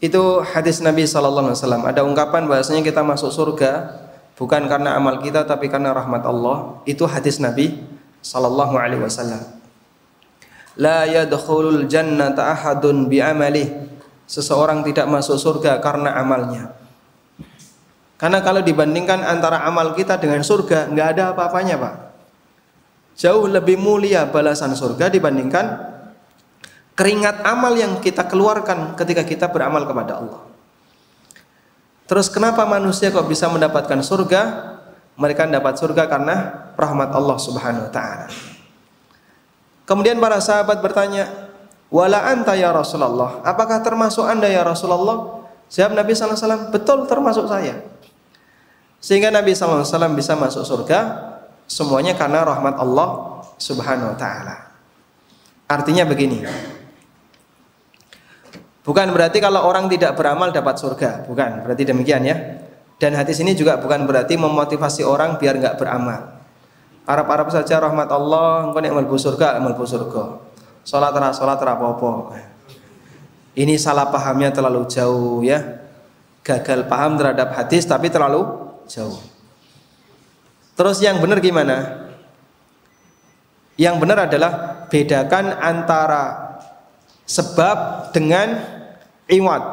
Itu hadis Nabi sallallahu alaihi wasallam. Ada ungkapan bahasanya kita masuk surga bukan karena amal kita tapi karena rahmat Allah. Itu hadis Nabi sallallahu alaihi wasallam. La yadkhulul jannata ahadun bi'amalih. Seseorang tidak masuk surga karena amalnya. Karena kalau dibandingkan antara amal kita dengan surga, nggak ada apa-apanya, Pak. Jauh lebih mulia balasan surga dibandingkan keringat amal yang kita keluarkan ketika kita beramal kepada Allah. Terus kenapa manusia kok bisa mendapatkan surga? Mereka dapat surga karena rahmat Allah Subhanahu wa taala. Kemudian para sahabat bertanya, "Wala anta ya Rasulullah?" Apakah termasuk Anda ya Rasulullah? Jawab Nabi sallallahu alaihi wasallam, "Betul, termasuk saya." Sehingga Nabi sallallahu alaihi wasallam bisa masuk surga semuanya karena rahmat Allah Subhanahu wa taala. Artinya begini. Bukan berarti kalau orang tidak beramal dapat surga, bukan berarti demikian ya. Dan hadis ini juga bukan berarti memotivasi orang biar nggak beramal. Arab-arab saja rahmat Allah, engkau nek mlebu surga, mlebu surga. Salat apa-apa. Ini salah pahamnya terlalu jauh ya. Gagal paham terhadap hadis tapi terlalu jauh. Terus yang benar gimana? Yang benar adalah bedakan antara sebab dengan iwad.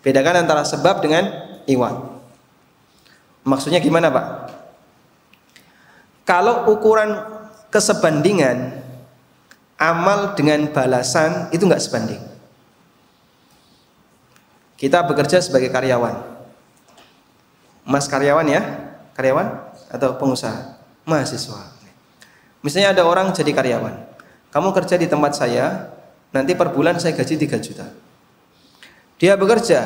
Bedakan antara sebab dengan iwad. Maksudnya gimana, Pak? Kalau ukuran kesebandingan amal dengan balasan itu nggak sebanding. Kita bekerja sebagai karyawan. Mas karyawan ya? Karyawan atau pengusaha? Mahasiswa. Misalnya ada orang jadi karyawan. Kamu kerja di tempat saya, nanti per bulan saya gaji 3 juta. Dia bekerja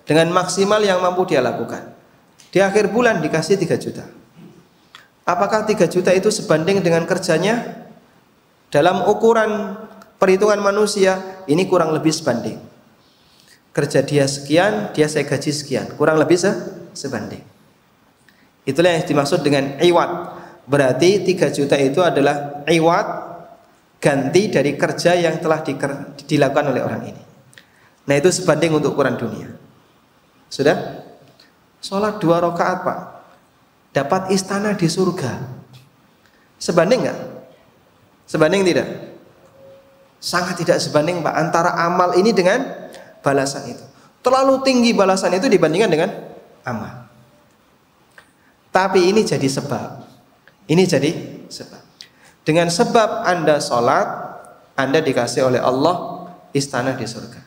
dengan maksimal yang mampu dia lakukan. Di akhir bulan dikasih 3 juta. Apakah 3 juta itu sebanding dengan kerjanya? Dalam ukuran perhitungan manusia, ini kurang lebih sebanding. Kerja dia sekian, dia saya gaji sekian. Kurang lebih sebanding. Itulah yang dimaksud dengan iwad. Berarti 3 juta itu adalah iwad, ganti dari kerja yang telah dilakukan oleh orang ini. Nah itu sebanding untuk ukuran dunia. Sudah? Sholat 2 rakaat, Pak, dapat istana di surga. Sebanding nggak? Sebanding tidak? Sangat tidak sebanding, Pak, antara amal ini dengan balasan itu. Terlalu tinggi balasan itu dibandingkan dengan amal. Tapi ini jadi sebab. Ini jadi sebab. Dengan sebab Anda sholat, Anda dikasih oleh Allah istana di surga.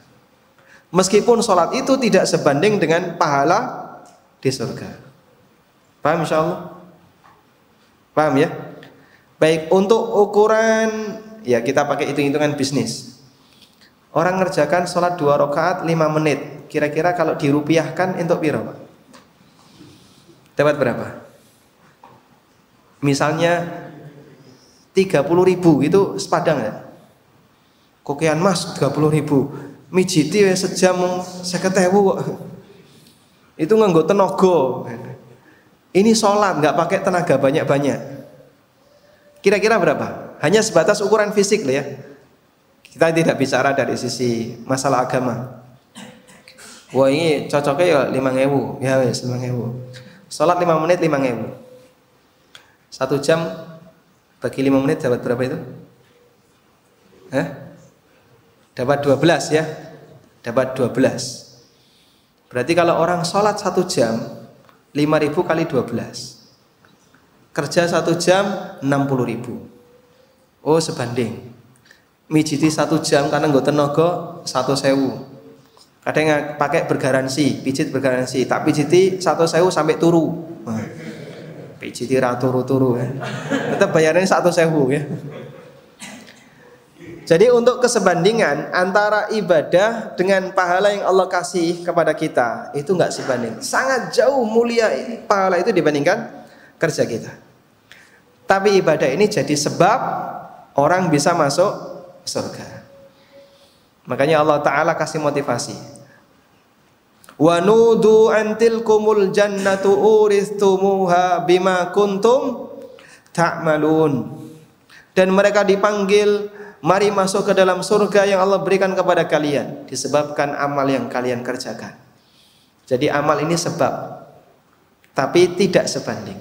Meskipun sholat itu tidak sebanding dengan pahala di surga. Paham insyaallah? Paham ya? Baik, untuk ukuran ya kita pakai hitung-hitungan bisnis. Orang ngerjakan sholat 2 rakaat 5 menit. Kira-kira kalau dirupiahkan untuk piro, Pak? Dapat berapa? Misalnya 30.000 itu sepadang ya? Kokean Mas 30.000. Mijiti sejam 50.000 kok. Itu nganggo tenaga. Ini sholat nggak pakai tenaga banyak-banyak. Kira-kira berapa? Hanya sebatas ukuran fisik lah ya. Kita tidak bicara dari sisi masalah agama. Wah ini cocoknya ya 5.000. Ya wes 5.000. Sholat 5 menit 5.000. 1 jam bagi 5 menit dapat berapa itu? Dapat 12 ya. Dapat 12. Berarti kalau orang sholat 1 jam 5.000 kali 12. Kerja 1 jam 60.000. Oh sebanding. Mijiti 1 jam karena nggak tenaga 1.000. Kadang pakai bergaransi, pijit bergaransi. Tak pijiti 1.000 sampai turu. Pijiti turu ya. Tetap bayarnya 1.000 ya. Jadi untuk kesebandingan antara ibadah dengan pahala yang Allah kasih kepada kita itu nggak sebanding. Sangat jauh mulia pahala itu dibandingkan kerja kita. Tapi ibadah ini jadi sebab orang bisa masuk surga. Makanya Allah Ta'ala kasih motivasi. Wa nudu antilkumul jannatu uristumuha bima kuntum ta'malun. Dan mereka dipanggil mari masuk ke dalam surga yang Allah berikan kepada kalian disebabkan amal yang kalian kerjakan. Jadi amal ini sebab, tapi tidak sebanding.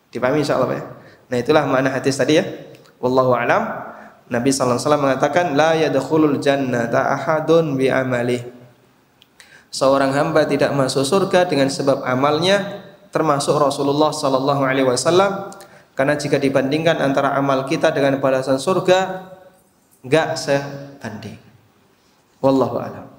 Dipahami insyaallah ya. Nah, itulah makna hadis tadi ya. Wallahu a'lam. Nabi sallallahu alaihi wasallam mengatakan la yadkhulul jannata ahadun bi amalihi. Seorang hamba tidak masuk surga dengan sebab amalnya, termasuk Rasulullah sallallahu alaihi wasallam, karena jika dibandingkan antara amal kita dengan balasan surga enggak sebanding. Wallahu a'lam.